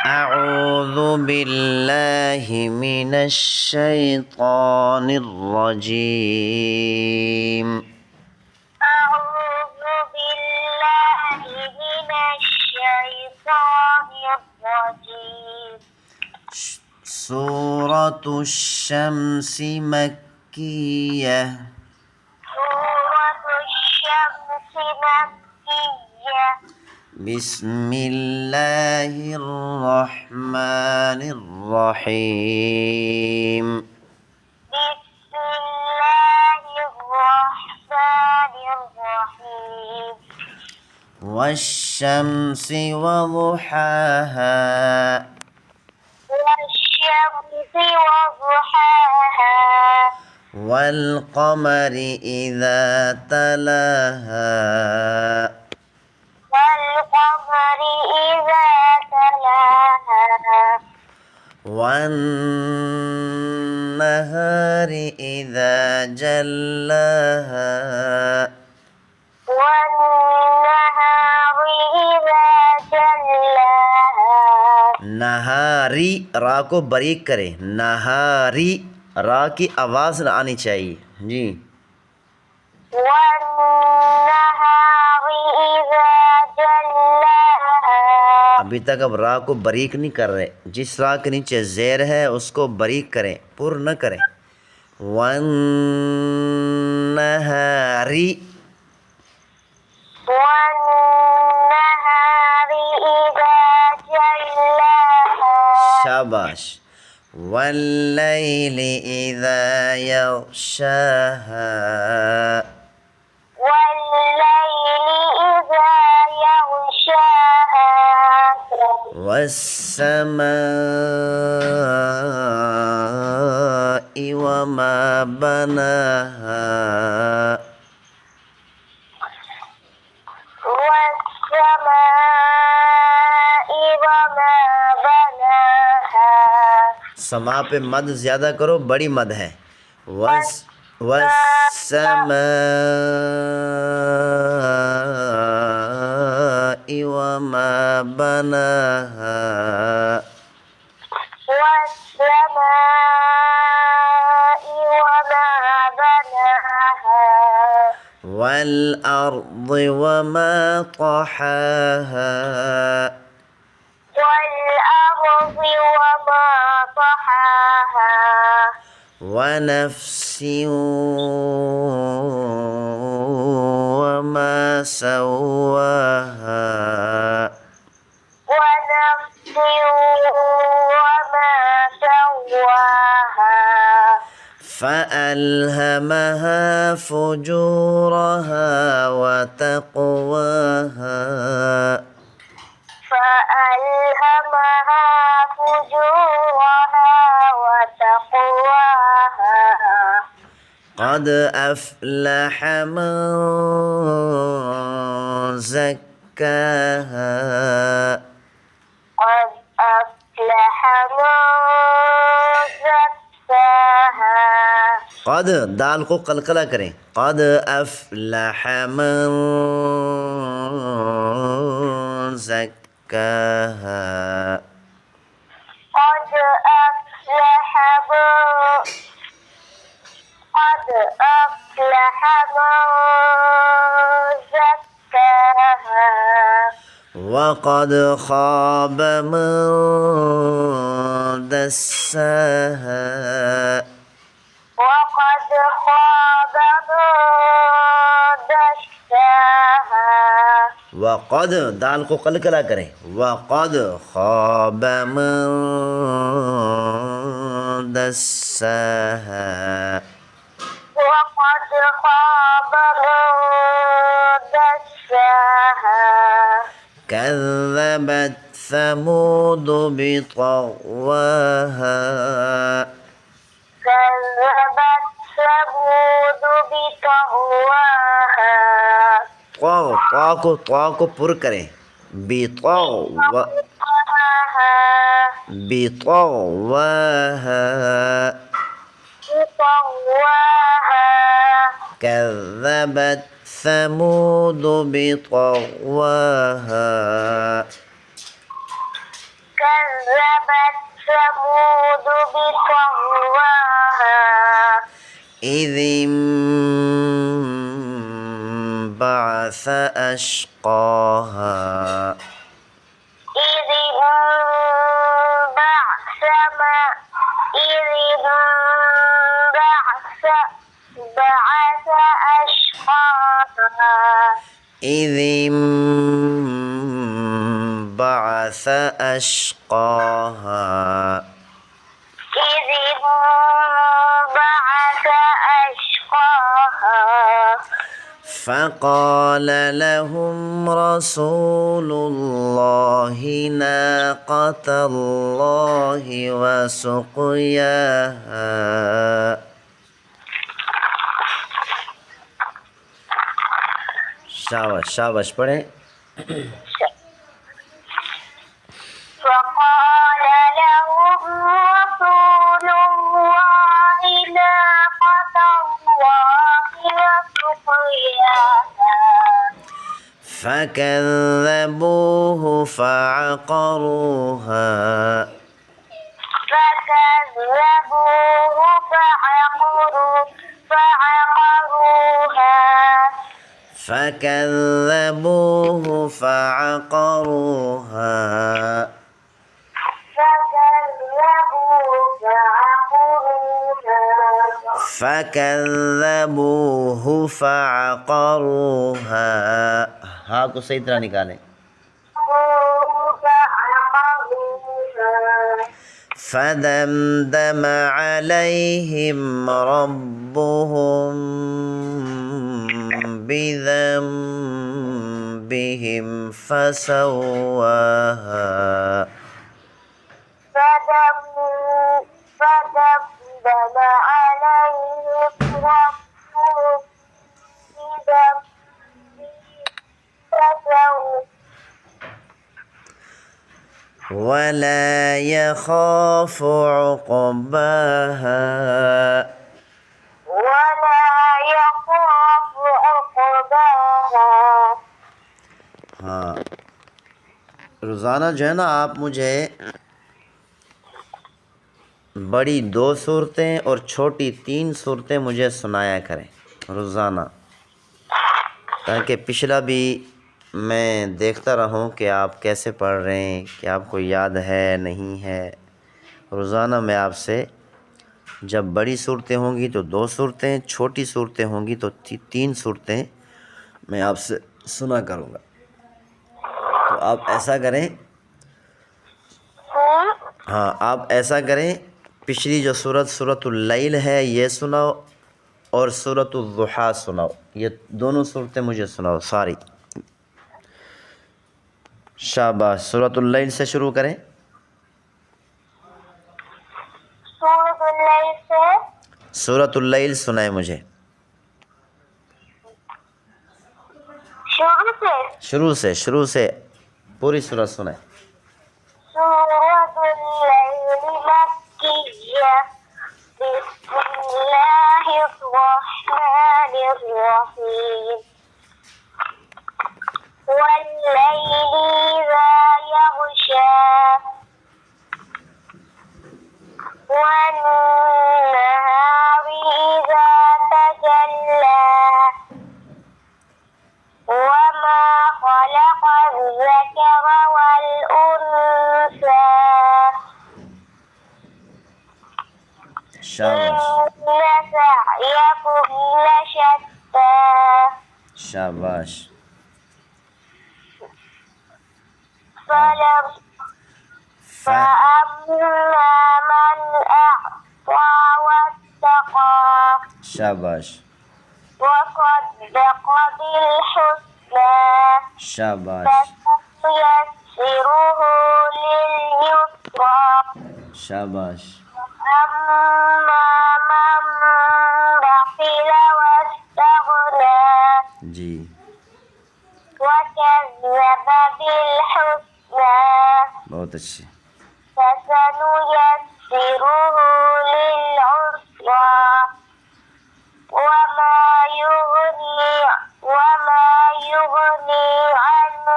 أعوذ بالله من الشيطان الرجيم. أعوذ بالله من الشيطان الرجيم. سورة الشمس مكية. سورة الشمس مكية. بسم الله الرحمن الرحيم. بسم الله الرحمن الرحيم. والشمس وضحاها. والشمس وضحاها. والقمر إذا تلاها. والقمر إذا تلاها. والنهار إذا جلاها. والنهار إذا جلاها. नहारी रा को बारीक करें। नहारी रा की आवाज़ न आनी चाहिए जी। والنهار إذا جلاها. अभी तक अब रा को बारीक नहीं कर रहे। जिस रा के नीचे ज़ेर है उसको बारीक करें, पुर न करें। वन्नहारी। والنهار إذا جلاها. शाबाश। वल्लैल इज़ा यग़शाहा। والليل إذا يغشاها. والسماء وما بناها. والسماء وما بناها. समा पे मद ज़्यादा करो, बड़ी मद है। वस्समाई वमा बनाहा। والسماء وما بناها. والأرض وما طحاها. والأرض وما طحاها. ونفس وما سواها. ونفس وما سواها. فألهمها فجورها وتقواها. فألهمها فجورها وتقواها. قد أفلح من زكاها. قد أفلح من زكاها. قد दाल को कलकला करें। قد أفلح من زكاها. قد أفلح من زكاها. وقد خاب من دساها. وقد خاب من دساها. वक़द दाल को कलकला करें। वक़द ख़ाब मन दस्साहा। وقد خاب من دساها. كذبت ثمود بطغواها. كذبت ثمود بطغواها. त्वा को पुर करें। बितग़वा। बितग़वाहा। كذبت ثمود بطغواها. كذبت كذبت ثمود بطغواها إذ انبعث أشقاها إذ انبعث بعث أشقاها إذ انبعث أشقاها إذ انبعث أشقاها فقال لهم رسول الله ناقة الله وسقياها शाबाश शाबाश पढ़ें فقال لهم رسول الله ناقة الله وسقياها فكذبوه فعقروها فكذبوه فعقروها فكذبوه فعقروها فكذبوه فعقروها हाँ को सही तरह निकालें فدمدم عليهم ربهم بذنبهم فسواها فدمدم عليهم ربهم بذنبهم ولا يخاف عقباها हाँ रोज़ाना जो है ना आप मुझे बड़ी 2 सूरतें और छोटी 3 सूरतें मुझे सुनाया करें रोज़ाना ताकि पिछला भी मैं देखता रहूं कि आप कैसे पढ़ रहे हैं कि आपको याद है नहीं है रोज़ाना मैं आपसे जब बड़ी सूरतें होंगी तो 2 सूरतें छोटी सूरतें होंगी तो 3 सूरतें मैं आपसे सुना करूँगा तो आप ऐसा करें हाँ आप ऐसा करें पिछली जो सूरतुल लैल है ये सुनाओ और सूरतुल दुहा सुनाओ ये दोनों सूरतें मुझे सुनाओ सारी शाबाश सूरतुल लैल से शुरू करें सूरतुल लैल सुनाए मुझे शुरू से पूरी सूरत सुनाए सूरतुल लैल मक्किय्या बिस्मिल्लाहिर रहमानिर रहीम वल्लैलि इज़ा यग़शा वन्नहारि इज़ा तजल्ला وما خلق الذكر والأنثى शाबाश إن سعيكم لشتى शाबाश فأما من أعطى واتقى शाबाश وصدق بالحسنى शाबाश فسنيسره لليسرى शाबाश أما من بخل واستغنى जी وكذب بالحسنى बहुत अच्छे فسنيسره للعسرى وما يغني عنه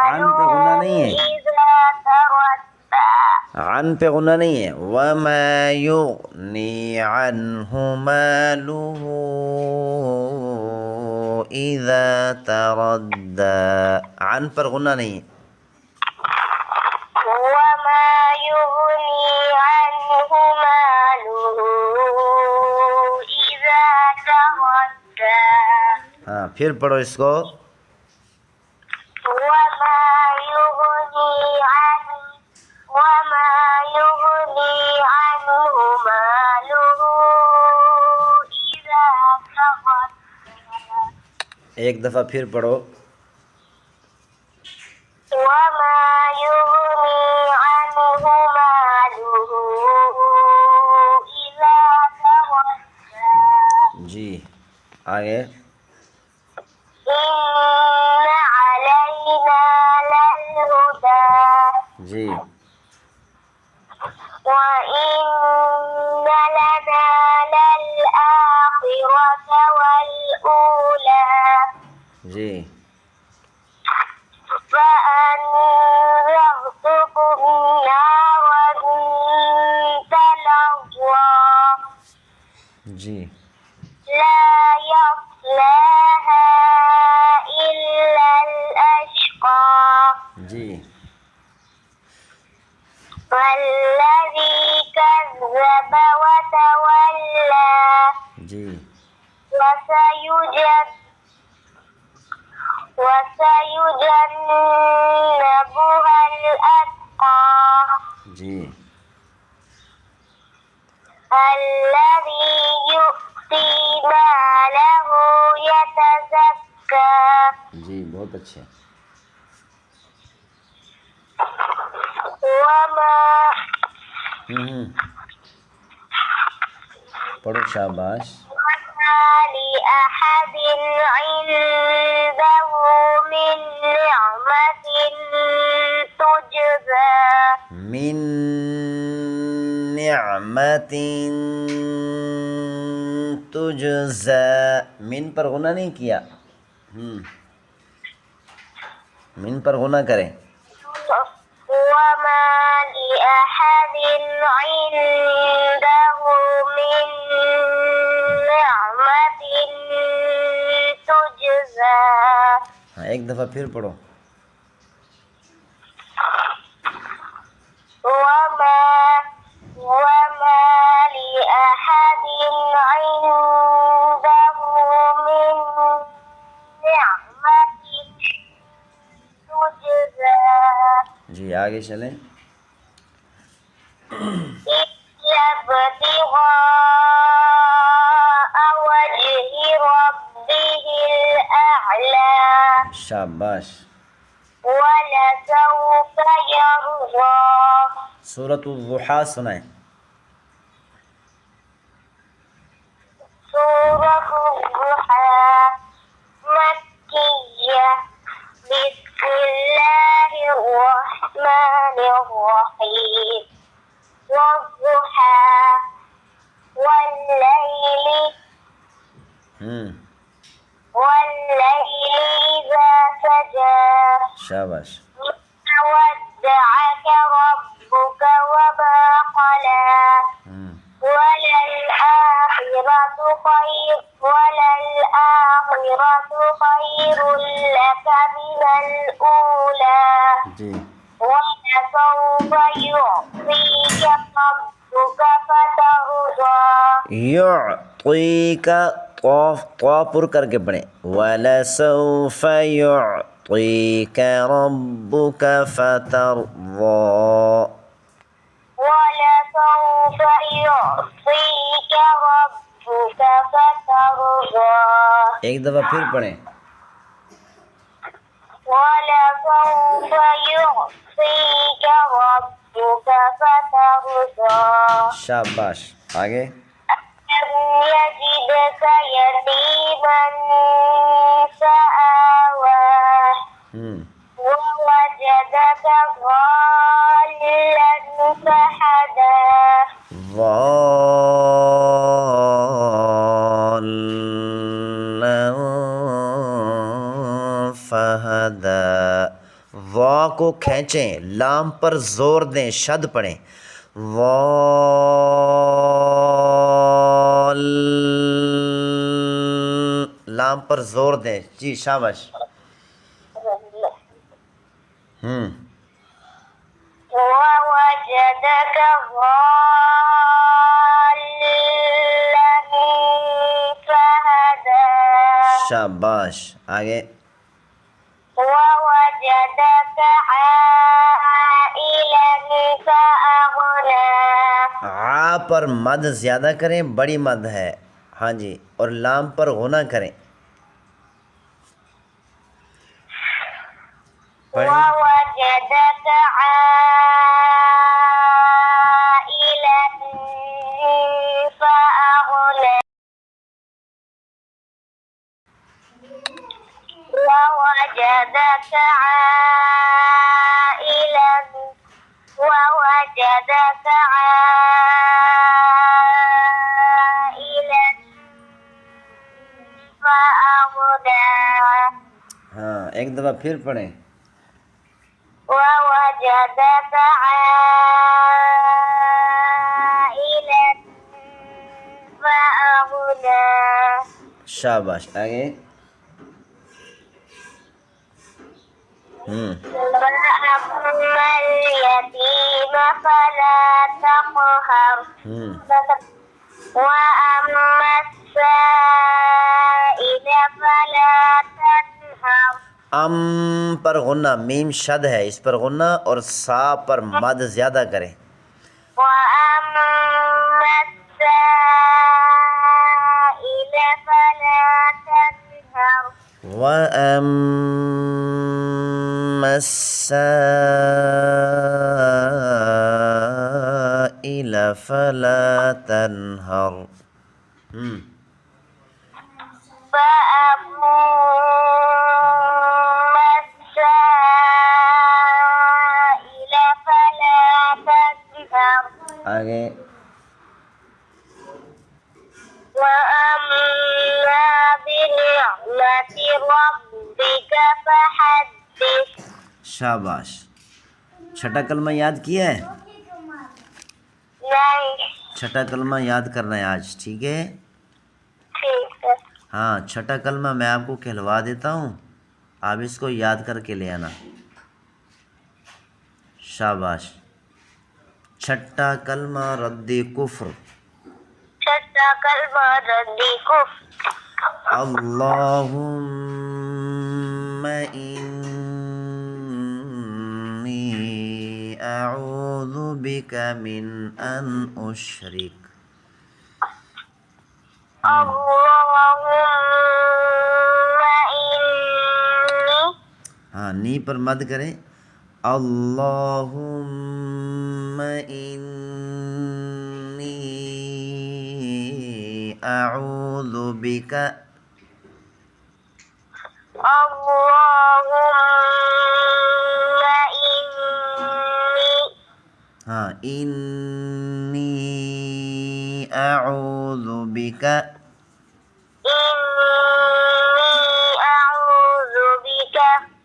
عن पे गुना ماله नहीं है إذا تردى अन पे गुना नहीं है। वमा युगनी अन्हु मालुहु इज़ा तरद्दा। अन पर गुना नहीं है। وما يغني عنه ماله إذا تردى हाँ फिर पढ़ो इसको। وما يغني عنه ماله إذا تردى एक दफ़ा फिर पढ़ो। وما يغني عنه ماله إذا تردى जी आगे। إن علينا للهدى जी وإن لنا للآخرة والأولى जी فأنذرتكم نارا تلظى जी لا يصلاها إلا الأشقى जी والذي كذب وتولى जी وسيجنبها الأتقى जी الذي يؤتي ماله يتزكى जी बहुत अच्छे। وما पढ़ो शाबाश। لأحد عنده من نعمة تجزى मिन निअमतिन तुजज़ा। मिन पर गुना नहीं किया। मिन पर गुना करें। وما لأحد عنده من نعمة تجزى हाँ एक दफ़ा फिर पढ़ो। وما لأحد عنده من نعمة تجزى जी आगे चलें। إلا ابتغاء وجه ربه الأعلى शाबाश। ولسوف يرضى सूरतुल दुहा सुनाएं। سورة الضحى مكية بسم الله الرحمن الرحيم والضحى والليل إذا سجى शाबाश। ما ودعك ربك وما قلى وللآخرة خير لك من الأولى जी ولسوف يعطيك ربك فترضى युअतीका तौफ तौपुर करके पढ़ें। वलसौफ युअतीका रब्बुका फतरज़ा। ولسوف يعطيك ربك فترضى एक दफ़ा फिर पढ़ें। ولسوف يعطيك ربك فترضى शाबाश। आगे। ألم يجدك يتيما فآوى ووجدك ضالا فهدى ضالا फहदा। ज़ा को खींचें, लाम पर ज़ोर दें, शद पढ़ें। वाल, लाम पर ज़ोर दें। जी शाबाश। ووجدك ضالا فهدى शाबाश। आगे। ووجدك عائلا فأغنى आ पर मद ज़्यादा करें, बड़ी मद है। हाँ जी। और लाम पर गुना करें। ووجدك عائلا فأغنى ووجدك عائلا فأغنى हाँ, एक दफ़ा फिर पढ़ें। ووجدك عائلا فأغنى शाबाश। आगे। فأما اليتيم فلا تقهر وأما السائل فلا تنهر अम पर गुन्ना, मीम शद है, इस पर गुन्ना, और सा पर मद ज़्यादा करें। وأما السائل فلا تنهر وأما السائل فلا تنهر। فأما السائل فلا تنهر आगे। وأما بنعمة ربك فحدث शाबाश। छठा कलमा याद किया है? नहीं छठा कलमा याद करना है आज, ठीक है? ठीक है हाँ, छठा कलमा मैं आपको कहलवा देता हूँ, आप इसको याद करके ले आना। शाबाश। छठा कलमा रद्दी कुफ्र। छठा कलमा रद्दी कुफ्र अल्लाहुम्मा इन्नी अऊज़ु बिका मिन अन उशरिक। अल्लाहुम्मा इन्नी हाँ, नी पर मद करें। अल्लाहुम्मा इन्नी अऊज़ु बिका। अल्लाहुम्मा इन्नी हाँ, इन्नी अऊज़ु बिका।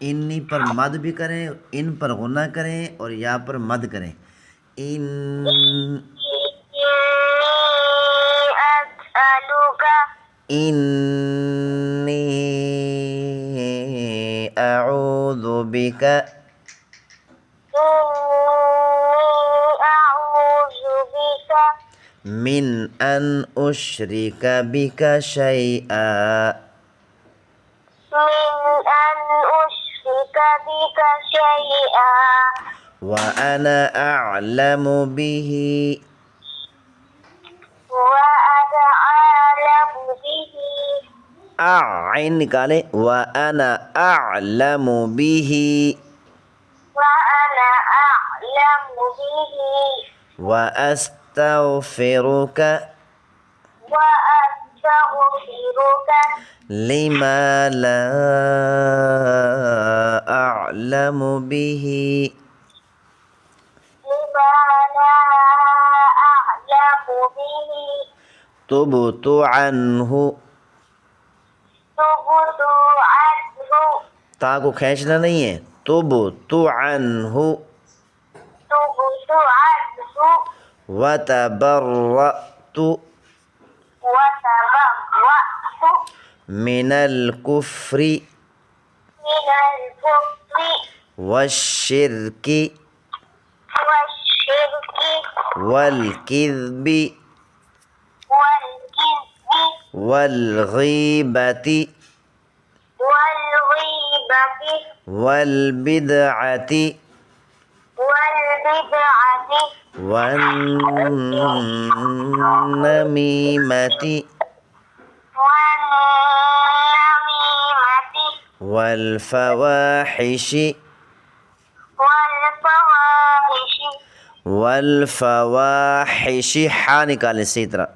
इन्नी पर मद भी करें, इन पर गुना करें, और या पर मद करें। इन इन्नी अऊज़ु बिका मिन अन उशरिका बिका शैआ। व अना अअलमु बिही। आइन निकाले। व अना अअलमु बिही। व अस्तगफिरुका लिमा ला अअलमु बिही। तुबतु अन्हु। ता को खींचना नहीं है, तुबतु अन्हु تبت عنه वतबर्रअतु وتبرأت मिनल कुफ्रि من الكفر वश्शिर्कि والشرك वल्किذबि والكذب वल्गीबति والغيبة वल्बिदअति والبدعة वन्नमीमति والنميمة वल्फवाहिशि والفواحش वल्फवाहिशि हा निकालें इसी तरह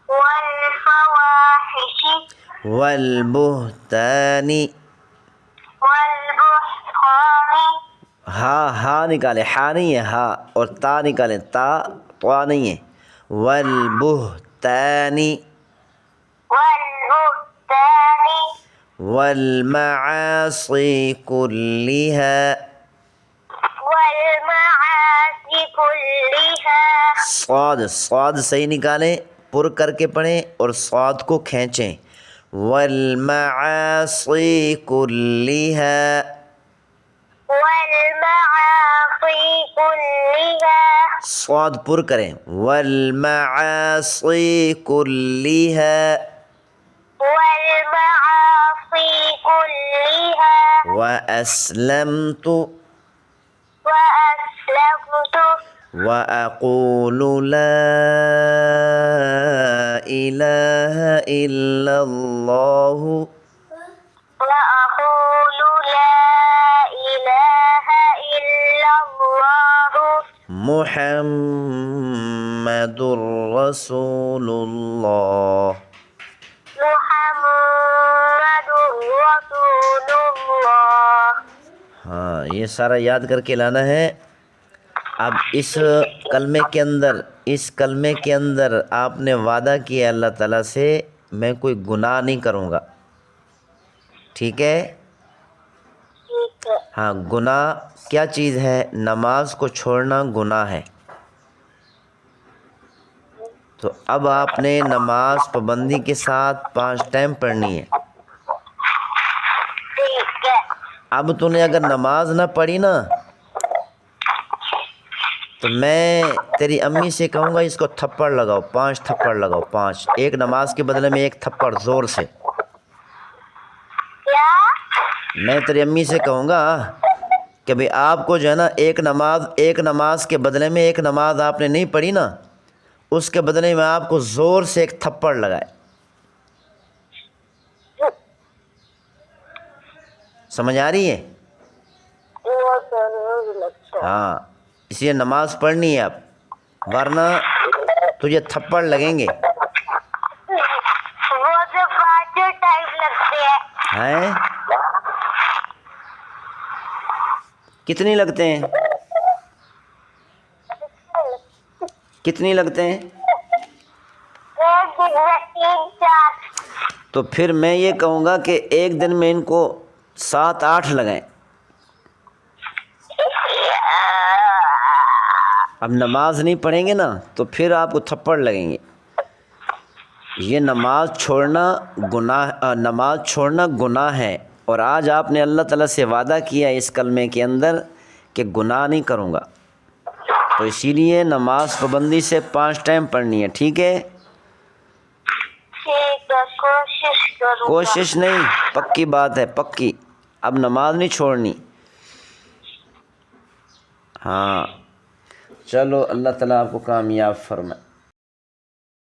والفواحش वल्बुहतानि والبهتان हा निकाले हा नहीं है हा और ता निकालें ता नहीं है वल्बुहतानि والبهتان वल्मआसी कुल्लिहा والمعاصي كلها स्वाद सही निकालें पुर करके पढ़ें और स्वाद को खींचें वल्मआसी कुल्लिहा والمعاصي كلها स्वाद पुर करें वल्मआसी कुल्लिहा والمعاصي كلها वअस्लमतु وأسلمت وأقول لا إله إلا الله وأقول لا إله إلا الله محمد رسول الله محمد رسول الله हाँ ये सारा याद करके लाना है। अब इस कलमे के अंदर आपने वादा किया अल्लाह ताला से मैं कोई गुनाह नहीं करूँगा, ठीक है। ठीक है। हाँ गुनाह क्या चीज़ है? नमाज को छोड़ना गुनाह है। तो अब आपने नमाज पाबंदी के साथ 5 टाइम पढ़नी है। ठीक है। अब तूने अगर नमाज ना पढ़ी ना तो मैं तेरी अम्मी से कहूँगा इसको थप्पड़ लगाओ, 5 थप्पड़ लगाओ, 5। एक नमाज के बदले में 1 थप्पड़ ज़ोर से। क्या? मैं तेरी अम्मी से कहूँगा कि भाई आपको जो है ना एक नमाज के बदले में 1 नमाज आपने नहीं पढ़ी ना, उसके बदले में आपको ज़ोर से 1 थप्पड़ लगाए। समझ आ रही है? वो जरूर लगता है। हाँ इसलिए नमाज पढ़नी है अब, वरना तुझे थप्पड़ लगेंगे। वो जो 5 टाइम लगते हैं। हैं? कितनी लगते हैं? कितनी लगते हैं? 1 दिन में 3-4। तो फिर मैं ये कहूँगा कि एक दिन में इनको 7-8 लगाएं। अब नमाज नहीं पढ़ेंगे ना तो फिर आपको थप्पड़ लगेंगे। ये नमाज छोड़ना गुनाह है। और आज आपने अल्लाह ताला से वादा किया इस कलमे के अंदर कि गुनाह नहीं करूँगा, तो इसीलिए नमाज पाबंदी से 5 टाइम पढ़नी है, ठीक है। ठीक है, कोशिश करूँगा। कोशिश नहीं, पक्की बात है, पक्की। अब नमाज नहीं छोड़नी। हाँ चलो, अल्लाह ताला आपको कामयाब फरमाए।